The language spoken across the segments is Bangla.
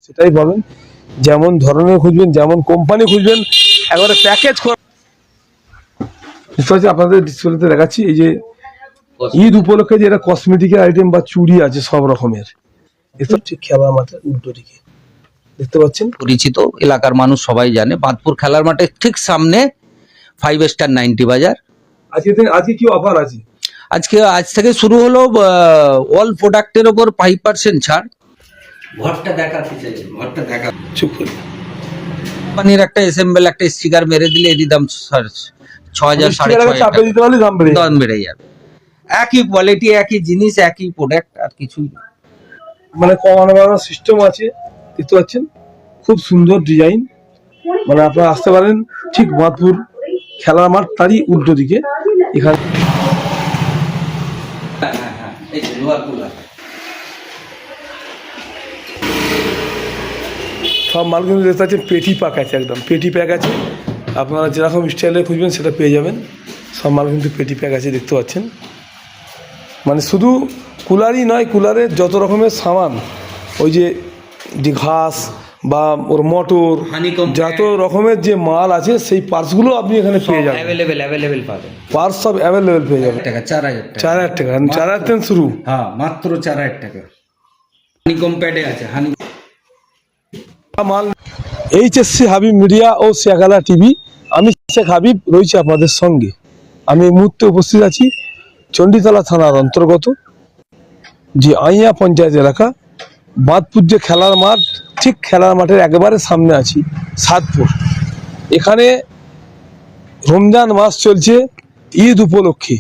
সেটাই পাবেন। যেমন ধরনের খুঁজবেন, যেমন কোম্পানি খুঁজবেন, একবারে প্যাকেজ আপনাদের ডিসপ্লেতে দেখাচ্ছি। এই যে ঈদ উপলক্ষে যে এটা কসমেটিকের আইটেম বা চুড়ি আছে সব রকমের, এটা হচ্ছে খেলার মাঠের উল্টো দিকে দেখতে পাচ্ছেন। পরিচিত এলাকার মানুষ সবাই জানে, বাঁধপুর খেলার মাঠের ঠিক সামনে 5 স্টার 90 বাজার। আজকে কি অফার আছে? আজ থেকে শুরু হলো অল প্রোডাক্টের ওপর 5% ছাড়। ঘরটা দেখাতে চাই, ঘরটা দেখা চুপ করে কোম্পানির একটা অ্যাসেম্বল একটা স্টিকার মেরে দিলে এরই দাম 6,000 6,500 দাম বেড়ে যাবে। একই কোয়ালিটি, একই জিনিস, একই প্রোডাক্ট, আর কিছুই না। মানে কমানো বাড়ানোর সিস্টেম আছে দেখতে পাচ্ছেন, খুব সুন্দর ডিজাইন। মানে আপনারা আসতে পারেন ঠিক বাঁধপুর খেলার মাঠ তারই উল্টো দিকে। এখানে সব মাল কিন্তু দেখতে পাচ্ছেন পেটি প্যাক আছে, একদম পেটি প্যাক আছে। আপনারা যেরকম স্টাইলে খুঁজবেন সেটা পেয়ে যাবেন। সব মাল কিন্তু পেটি প্যাক আছে দেখতে পাচ্ছেন। মানে শুধু কুলারই নয়, কুলারের যত রকমের সামান, ওই যে ঘাস বা ওর মোটর, যত রকমের যে মাল আছে সেই পার্টসগুলো আপনি এখানে পেয়ে যাবেন। অ্যাভেলেবেল পাবেন, পার্টস সব অ্যাভেলেবেল পেয়ে যাবেন। 4,000 টাকা 4,000 থেকে শুরু। হ্যাঁ, মাত্র 4,000 টাকা। হানিকম প্যাডে আছে মাল। এইচএসসি হাবিব মিডিয়া ও শেখালা টিভি, আমি শেখ হাবিব রয়েছি আপনাদের সঙ্গে। আমি এই মুহূর্তে উপস্থিত আছি চণ্ডীতলা থানার অন্তর্গত যে আইয়া পঞ্চায়েত এলাকা, বাঁধপুর যে খেলার মাঠ, ঠিক খেলার মাঠের একেবারে সামনে আছি সাদপুর। এখানে রমজান মাস চলছে, ঈদ উপলক্ষে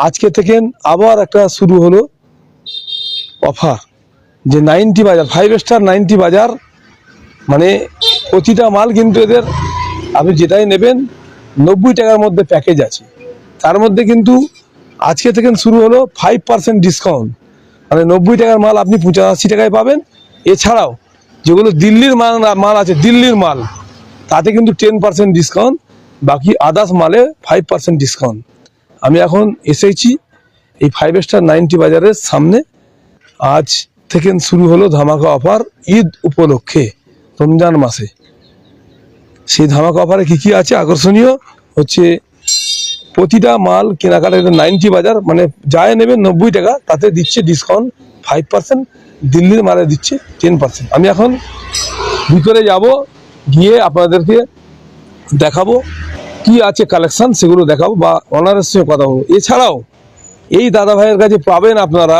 আজকে থেকে আবার একটা শুরু হলো অফার, যে 90 বাজার 5 স্টার 90 বাজার। মানে প্রতিটা মাল কিন্তু এদের আপনি যেটাই নেবেন 90 টাকার মধ্যে প্যাকেজ আছে। তার মধ্যে কিন্তু আজকে থেকে শুরু হলো 5% ডিসকাউন্ট। মানে 90 টাকার মাল আপনি 85 টাকায় পাবেন। এছাড়াও যেগুলো দিল্লির মাল আছে, দিল্লির মাল, তাতে কিন্তু 10% ডিসকাউন্ট, বাকি আদার্স মালে 5% ডিসকাউন্ট। আমি এখন এসেছি এই 5 স্টার 90 বাজারের সামনে। আজ থেকে শুরু হলো ধামাকা অফার ঈদ উপলক্ষে রমজান মাসে। সেই ধামাকা অফারে কি কি আছে আকর্ষণীয় হচ্ছে, প্রতিটা মাল কেনাকাটা 90 বাজার, মানে যাই নেবেন 90 টাকা, তাতে দিচ্ছে ডিসকাউন্ট 5%, দিল্লির মালে দিচ্ছে 10%। আমি এখন ভিতরে যাব, গিয়ে আপনাদেরকে দেখাবো কি আছে কালেকশন, সেগুলো দেখাবো বা অনারের সঙ্গে কথা বলবো। এছাড়াও এই দাদা ভাইয়ের কাছে পাবেন আপনারা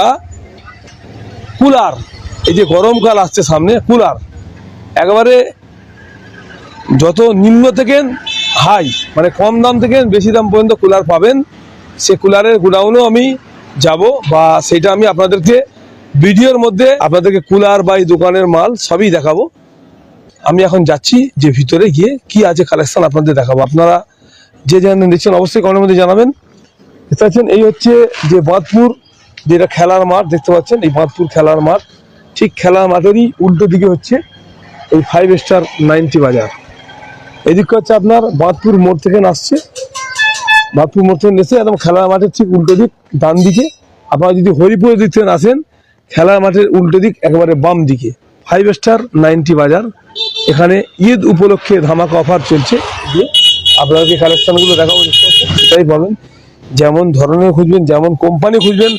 কুলার। এই যে গরমকাল আসছে সামনে, কুলার একেবারে যত নিম্ন থেকে হাই, মানে কম দাম থেকে বেশি দাম পর্যন্ত কুলার পাবেন। সে কুলারের গোডাউনেও আমি যাব, বা সেটা আমি আপনাদেরকে ভিডিওর মধ্যে আপনাদেরকে কুলার বা এই দোকানের মাল সবই দেখাবো। আমি এখন যাচ্ছি, যে ভিতরে গিয়ে কি আছে কালেকশন আপনাদের দেখাবো। আপনারা যে যেখানে দেখছেন অবশ্যই কমেন্টের মধ্যে জানাবেন। দেখতে পাচ্ছেন এই হচ্ছে যে বাঁধপুর, যেটা খেলার মাঠ দেখতে পাচ্ছেন, এই বাঁধপুর খেলার মাঠ, ঠিক খেলার মাঠেরই উল্টো দিকে হচ্ছে এই 5 স্টার 90 বাজার। এদিকে হচ্ছে আপনার বাঁধপুর মোড় থেকে আসছে, বাঁধপুর মোড় থেকে এসে একদম খেলার মাঠের ঠিক উল্টো দিক ডান দিকে। আপনারা যদি হরিপুরের দিক থেকে আসেন, খেলার মাঠের উল্টো দিক একেবারে বাম দিকে 5 স্টার 90 বাজার। এখানে ঈদ উপলক্ষে ধামাকা অফার চলছে। আপনাদেরকে কালেকশনগুলো দেখাবো, সেটাই পাবেন। যেমন ধরনের খুঁজবেন, যেমন কোম্পানি খুঁজবেন,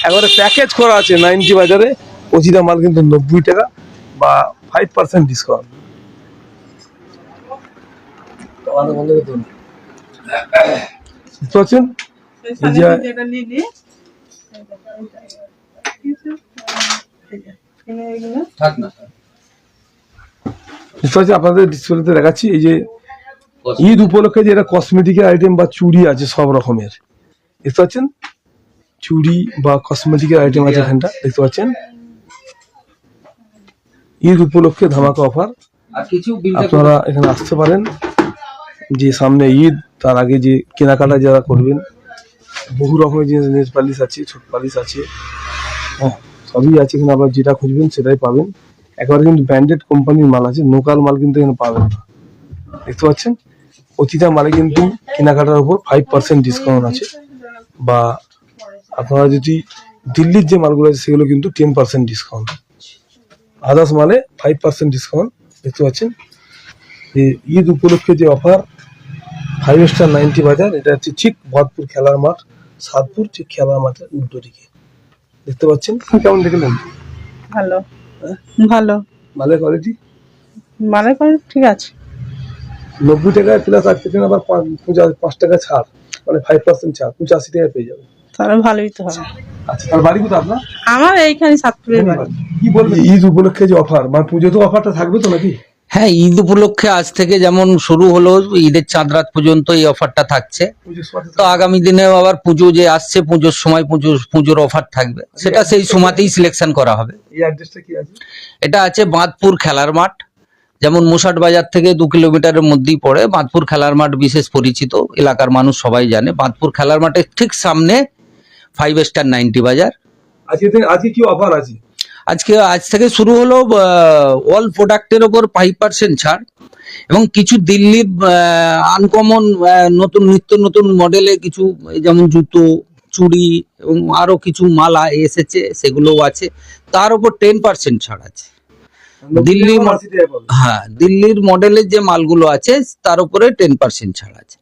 একবারে প্যাকেজ করা আছে 90 বাজারে। প্রতিটা মাল কিন্তু 90 টাকা বা 5% ডিসকাউন্ট। আপনাদের ডিসপ্লেতে দেখাচ্ছি এই যে ঈদ উপলক্ষে যে এটা কসমেটিকের আইটেম বা চুড়ি আছে সব রকমের, দেখতে পাচ্ছেন। চুড়ি বা কসমেটিকের আইটেম আছে এখানটা দেখতে পাচ্ছেন। ঈদ উপলক্ষে ধামাকা অফার, আপনারা এখানে আসতে পারেন। যে সামনে ঈদ, তার আগে যে কেনাকাটা যারা করবেন, বহু রকমের জিনিস, নেল পালিশ আছে, ছোট পালিশ আছে, হ্যাঁ সবই আছে এখানে। আবার যেটা খুঁজবেন সেটাই পাবেন। একেবারে কিন্তু ব্র্যান্ডেড কোম্পানির মাল আছে, লোকাল মাল কিন্তু এখানে পাবেন না। দেখতে পাচ্ছেন প্রতিটা মালে কিন্তু কেনাকাটার উপর 5% ডিসকাউন্ট আছে, বা আপনারা যদি দিল্লির যে মালগুলো আছে সেগুলো কিন্তু 10% ডিসকাউন্ট। আদার্স মানে 5% ডিসকাউন্ট দেখতে পাচ্ছেন। এই ঈদ উপলক্ষে যে অফার 5 স্টার 90 বাজার, এটা হচ্ছে ঠিক ভরপুর খেলার মাঠ, সাদপুর ঠিক খেলার মাঠের উল্টো দিকে দেখতে পাচ্ছেন। কেমন দেখলেন? ভালো, ভালো, ভালো কোয়ালিটি, মানে করে ঠিক আছে। 90 টাকায় প্লাস আজকে দিন আবার 5 টাকা ছাড়, মানে 5% ছাড়, 85 টাকায় পেয়ে যাবেন। তাহলে ভালোই তো হবে। আচ্ছা, তার বাড়ি কোথায় আপনার? আমার এইখানে সাতপুরের বাড়ি। কি বলবেন ঈদ উপলক্ষে যে অফার, মানে পুজো তো অফারটা থাকবে তো নাকি? হ্যাঁ, ঈদ উপলক্ষে আজ থেকে যেমন শুরু হলো, ঈদের চাঁদ রাত পর্যন্ত এই অফারটা থাকছে। পুজোর সময় তো আগামী দিনেও আবার পুজো যে আসছে, পুজোর সময় পুজোর অফার থাকবে, সেটা সেই সময়তেই সিলেকশন করা হবে। এই অ্যাড্রেসটা কি আছে? এটা আছে বাঁধপুর খেলার মাঠ, যেমন মুসাট বাজার থেকে 2 কিলোমিটারের মধ্যেই পড়ে। বাঁধপুর খেলার মাঠ বিশেষ পরিচিত, এলাকার মানুষ সবাই জানে। বাঁধপুর খেলার মাঠের ঠিক সামনে 5 স্টার 90 বাজার। আজকে কি অফার আছে? আজ থেকে শুরু হলো অল প্রোডাক্টের ওপর 5% ছাড়, এবং কিছু দিল্লির আনকমন নতুন নিত্য নতুন মডেলে কিছু, যেমন জুতো, চুড়ি এবং আরো কিছু মালা এসেছে, সেগুলোও আছে। তার উপর 10% ছাড় আছে। দিল্লির মডেলের যে মালগুলো আছে তার উপরে 10% ছাড় আছে।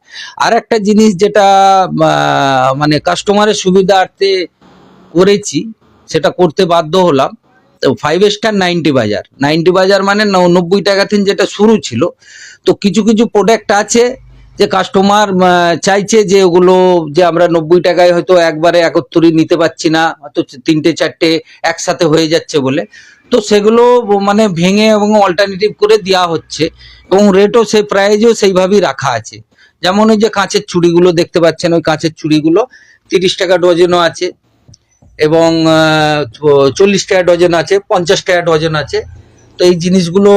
আর একটা জিনিস যেটা মানে কাস্টমারের সুবিধার্থে করেছি, সেটা করতে বাধ্য হলাম। তো 5 স্টার 90 বাজার মানে 90 টাকা থেকে যেটা শুরু ছিল, তো কিছু কিছু প্রোডাক্ট আছে যে কাস্টমার চাইছে যে ওগুলো যে আমরা 90 টাকায় হয়তো একবারে একত্তরই নিতে পারছি না, হয়তো 3টে 4টে একসাথে হয়ে যাচ্ছে বলে, তো সেগুলো মানে ভেঙে এবং অল্টারনেটিভ করে দেওয়া হচ্ছে, এবং রেটও সেই প্রাইজও সেইভাবেই রাখা আছে। যেমন ওই যে কাঁচের চুড়িগুলো দেখতে পাচ্ছেন, ওই কাঁচের চুড়িগুলো 30 টাকা ডজনও আছে, এবং 40 টাকা ডজন আছে, 50 টাকা ডজন আছে। তো এই জিনিসগুলো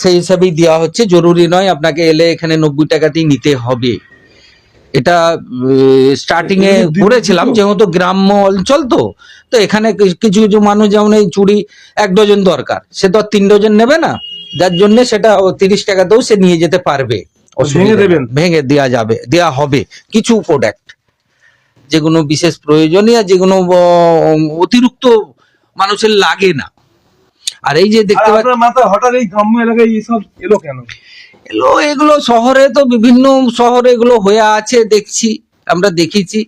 সেই হিসাবেই দেওয়া হচ্ছে। জরুরি নয় আপনাকে এলে এখানে 90 টাকাতেই নিতে হবে। এটা স্টার্টিং এ করেছিলাম, যেহেতু গ্রাম্য অঞ্চল, তো এখানে কিছু কিছু মানুষ, যেমন এই চুড়ি 1 ডজন দরকার, সে তো 3 ডজন নেবে না, যার জন্য সেটা 30 টাকাতেও সে নিয়ে যেতে পারবে। ভেঙে দেওয়া হবে কিছু প্রোডাক্ট, যেগুলো বিশেষ প্রয়োজনীয়, যেগুলো অতিরিক্ত মানুষের লাগে না। আর এই যে দেখতে পাচ্ছেন মাথায় হঠাৎ এই গ্রাম্য এলাকায় এইসব এলো কেন? এগুলো শহরে তো বিভিন্ন শহরে এগুলো হয়ে আছে, আমরা দেখেছি।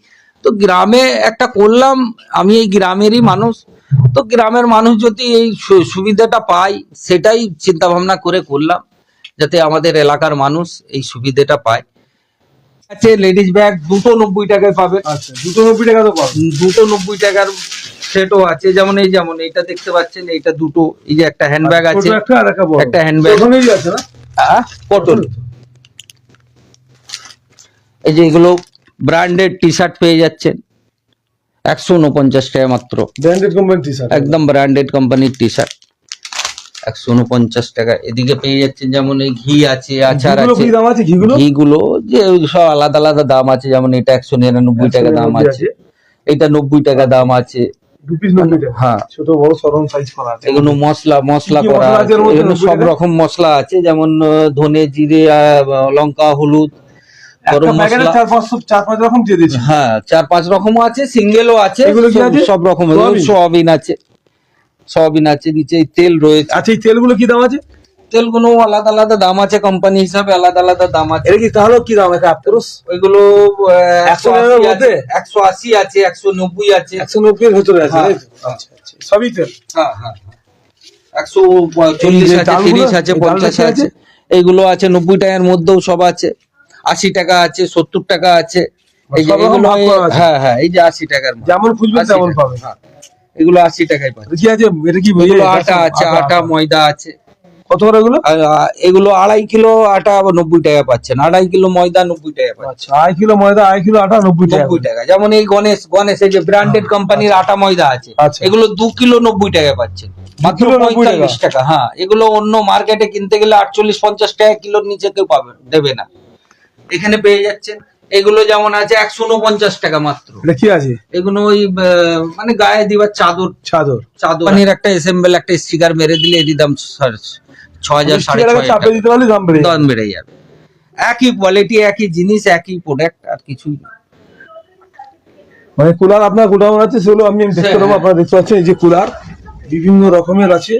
তো গ্রামে একটা করলাম, আমি এই গ্রামেরই মানুষ, তো গ্রামের মানুষ যদি এই সুবিধাটা পায়, সেটাই চিন্তা ভাবনা করে করলাম, যাতে আমাদের এলাকার মানুষ এই সুবিধাটা পায়। আছে লেডিস ব্যাগ, দুটো 90 টাকায় পাবে। আচ্ছা, দুটো 90 টাকা তো পাবে। দুটো 90 টাকার সেটও আছে, যেমন এইটা দেখতে পাচ্ছেন, এইটা দুটো, এই যে একটা হ্যান্ডব্যাগ আছে, একটা হ্যান্ডব্যাগ আছে না, পটল। এই যে এগুলো ব্র্যান্ডেড টি শার্ট পেয়ে যাচ্ছেন 149 টাকা মাত্র, ব্র্যান্ডেড কোম্পানি টি শার্ট, একদম ব্র্যান্ডেড কোম্পানির টি শার্ট 149 টাকা। এদিকে পেয়ে যাচ্ছেন যেমন এই ঘি আছে, আচার আছে। ঘিগুলো যে সব আলাদা আলাদা দাম আছে, যেমন এটা 199 টাকা দাম আছে, এটা 90 টাকা দাম আছে। হ্যাঁ, ছোট বড় সরম সাইজ করা আছে। এগুলো মশলা করা আছে, এগুলো সব রকম মশলা আছে, যেমন ধনে, জিরে, লঙ্কা, হলুদ, গরম মশলা, 4-5 রকম দিয়ে দিয়েছে। হ্যাঁ, 4-5 রকমও আছে, সিঙ্গেলও আছে, সব রকম। সোয়াবিন আছে, নিচে তেল রয়েছে। আচ্ছা, এই তেলগুলো কি দাম আছে? তেলগুলো আলাদা আলাদা দাম আছে, কোম্পানি হিসাবে আলাদা আলাদা দাম আছে। এটা কি তাহলে কি দাম আছে? ওইগুলো 180 আছে, 180 আছে, 190 আছে, 190 এর ভিতরে আছে। আচ্ছা, সবই তেল। হ্যাঁ, 140 আছে, 30 আছে, 50 আছে। এইগুলো আছে 90 টাকার মধ্যেও সব আছে, 80 টাকা আছে, 70 টাকা আছে। এই যে এগুলো, হ্যাঁ, এই যে 80 টাকার, যেমন খুঁজবেন তেমন পাবেন। এগুলো 80 টাকায় পাবেন। কি আছে? এটা কি আটা আছে, আটা ময়দা আছে। কত করে এগুলো? এগুলো 2.5 কিলো আটা 90 টাকা পাচ্ছেন, 2.5 কিলো ময়দা 90 টাকা পাচ্ছেন। আচ্ছা, 2.5 কিলো ময়দা, 2.5 কিলো আটা 90 টাকা। যেমন এই গণেশ এই যে ব্র্যান্ডেড কোম্পানির আটা ময়দা আছে, এগুলো 2 কিলো 90 টাকা পাচ্ছেন, মাত্র 45 টাকা। হ্যাঁ, এগুলো অন্য মার্কেটে কিনতে গেলে 48-50 টাকা কিলোর নিচে কেউ দেবে না, এখানে পেয়ে যাচ্ছেন। এগুলো যেমন আছে 149 টাকা মাত্র। এটা কি আছে? এগুলো ওই মানে গায়ে দিবার চাদর পানির একটা এসেম্বল, একটা স্টিকার মেরে দিলে এর দাম 6,000-6,500 দাম বেড়ে যাবে। একই কোয়ালিটি, একই জিনিস, একই প্রোডাক্ট, আর কিছুই না। মানে কুলার আপনার গোডাউন আছে, সেগুলো আমি দেখতে পাবো। আপনারা দেখতে পাচ্ছেন এই যে কুলার বিভিন্ন রকমের আছে,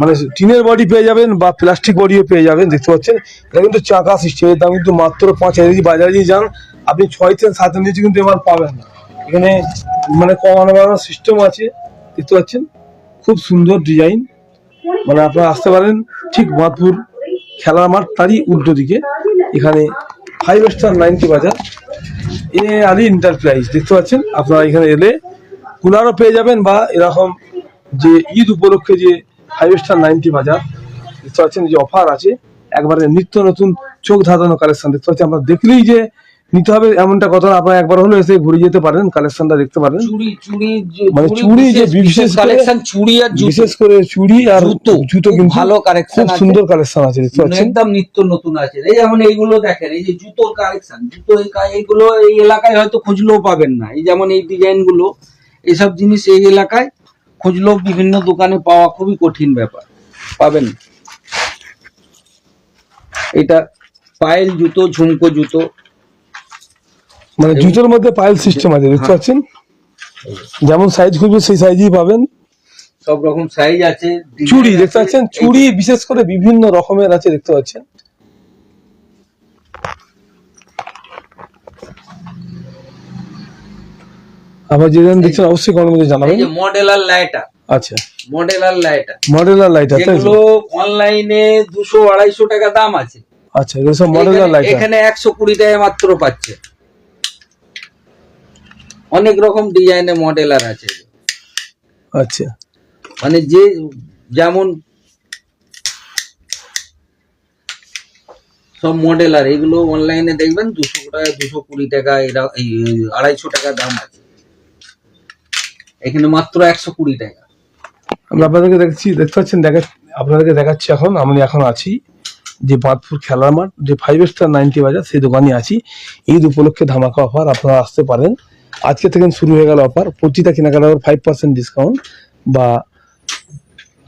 মানে টিনের বডি পেয়ে যাবেন বা প্লাস্টিক বডিও পেয়ে যাবেন, দেখতে পাচ্ছেন। এটা কিন্তু চাকা সিস্টেমের দাম কিন্তু মাত্র 5,000। যদি বাজারে যদি যান আপনি 6 থেকে 7 নিচে কিন্তু এবার পাবেন না। এখানে মানে কমানো বাড়ানোর সিস্টেম আছে, দেখতে পাচ্ছেন। খুব সুন্দর ডিজাইন, মানে আপনারা আসতে পারেন ঠিক মাদপুর খেলার মাঠ তারই উল্টো দিকে। এখানে 5 স্টার 90 বাজার এ আলি এন্টারপ্রাইজ, দেখতে পাচ্ছেন। আপনারা এখানে এলে কুলারও পেয়ে যাবেন বা এরকম যে ঈদ উপলক্ষে যে 5 স্টার 90 বাজার, দেখতে পাচ্ছেন যে অফার আছে, একবারে নিত্য নতুন চোখ ধাঁধানো কালেকশন, দেখতে পাচ্ছেন। আপনারা দেখলেই যে নিতে হবে এমনটা কথা না, আপনারা একবার হলে এসে ঘুরে যেতে পারেন, কালেকশনটা দেখতে পারেন। মানে চুড়ি যে বিশেষ কালেকশন, চুড়ি আর জুতো, বিশেষ করে চুড়ি আর জুতো জুতো খুব কিন্তু ভালো কালেকশন খুব আছে। সুন্দর কালেকশন আছে, দেখতে পাচ্ছেন। একদম নিত্য নতুন আছে। এই যেমন এইগুলো দেখেন, এই যে জুতোর কালেকশন, জুতো এইগুলো এই এলাকায় হয়তো খুঁজলেও পাবেন না। এই যেমন এই ডিজাইন গুলো, এইসব জিনিস এই এলাকায় খুঁজলেও বিভিন্ন দোকানে পাওয়া খুবই কঠিন ব্যাপার, পাবেন না। এটা পায়েল জুতো, ঝুমকো জুতো, মানে জুতোর মধ্যে পাইল সিস্টেম আছে, দেখতে পাচ্ছেন। যেমন সাইজ খুঁজবে সেই সাইজই পাবেন। সব রকম সাইজ আছে। চুড়ি ডিজাইন দেখতে আছে। পাচ্ছেন, চুড়ি বিশেষ করে বিভিন্ন রকমের আছে, দেখতে পাচ্ছেন। আবার যে দেখছেন অবশ্যই কমেন্টের মধ্যে এই জানাবেন। যে মডেলার লাইটার, আচ্ছা, মডেলার লাইটার, মডেলার লাইট আছে, যেগুলো অনলাইনে 200-250 টাকা দাম আছে, আচ্ছা, এগুলো সব মডেলার লাইট। এখানে 120 টাকায় মাত্র পাচ্ছে। অনেক রকম ডিজাইনে মডেলার আছে, আচ্ছা, মানে যে যেমন সব মডেলার, এগুলো অনলাইনে দেখবেন 200 টাকা, 220 টাকা, এরা এই 250 টাকা দাম আছে, এখানে মাত্র 120 টাকা। আমরা আপনাদেরকে দেখতে পাচ্ছেন, আপনাদেরকে দেখাচ্ছি। আমি এখন আছি যে বাঁধপুর খেলার মাঠ, যে 5 স্টার 90 বাজার, সেই দোকানে আছি। ঈদ উপলক্ষে ধামাকা অফার, আপনারা আসতে পারেন। আজকে থেকে শুরু হয়ে গেল অফার, প্রতিটা কেনাকাটার 5% ডিসকাউন্ট, বা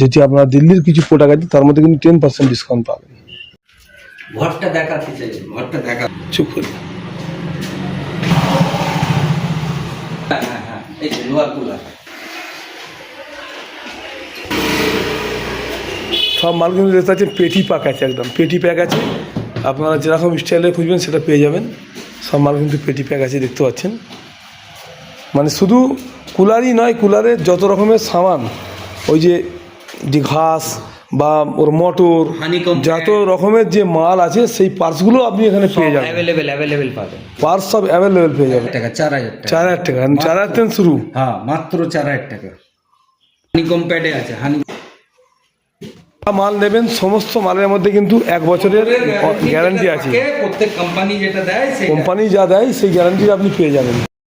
যদি আপনারা দিল্লির কিছু প্রোডাক্ট আছে তার মধ্যে কিন্তু 10% ডিসকাউন্ট পাবেন। ঘরটা দেখাতে চাই, ঘরটা দেখা। চুপ করে হ্যাঁ হ্যাঁ হ্যাঁ, এই যে লোহার কুলার। সব মাল কিন্তু দেখতে পাচ্ছেন পেটি প্যাক আছে, একদম পেটি প্যাক আছে। আপনারা যেরকম স্টাইলে খুঁজবেন সেটা পেয়ে যাবেন। সব মাল কিন্তু পেটি প্যাক আছে, দেখতে পাচ্ছেন। মানে শুধু কুলারই নয়, কুলারের যত রকমের সামান, ওই যে ঘাস বা ওর মোটর, Honeycomb যত রকমের যে মাল আছে সেই পার্টসগুলো আপনি এখানে পেয়ে যাবেন। অ্যাভেলেবেল পাবেন। পার্টস সব অ্যাভেলেবেল পেয়ে যাবেন। টাকা 4000 টাকা, 4,000 টাকা, 4,000 থেকে শুরু। হ্যাঁ মাত্র 4000 টাকা। হানিকম প্যাডে আছে, হানি মাল নেবেন, সমস্ত মালের মধ্যে কিন্তু 1 বছরের গ্যারান্টি আছে। প্রত্যেক কোম্পানি যেটা দেয় সেই কোম্পানি যা দেয় সেই গ্যারান্টি আপনি পেয়ে যাবেন।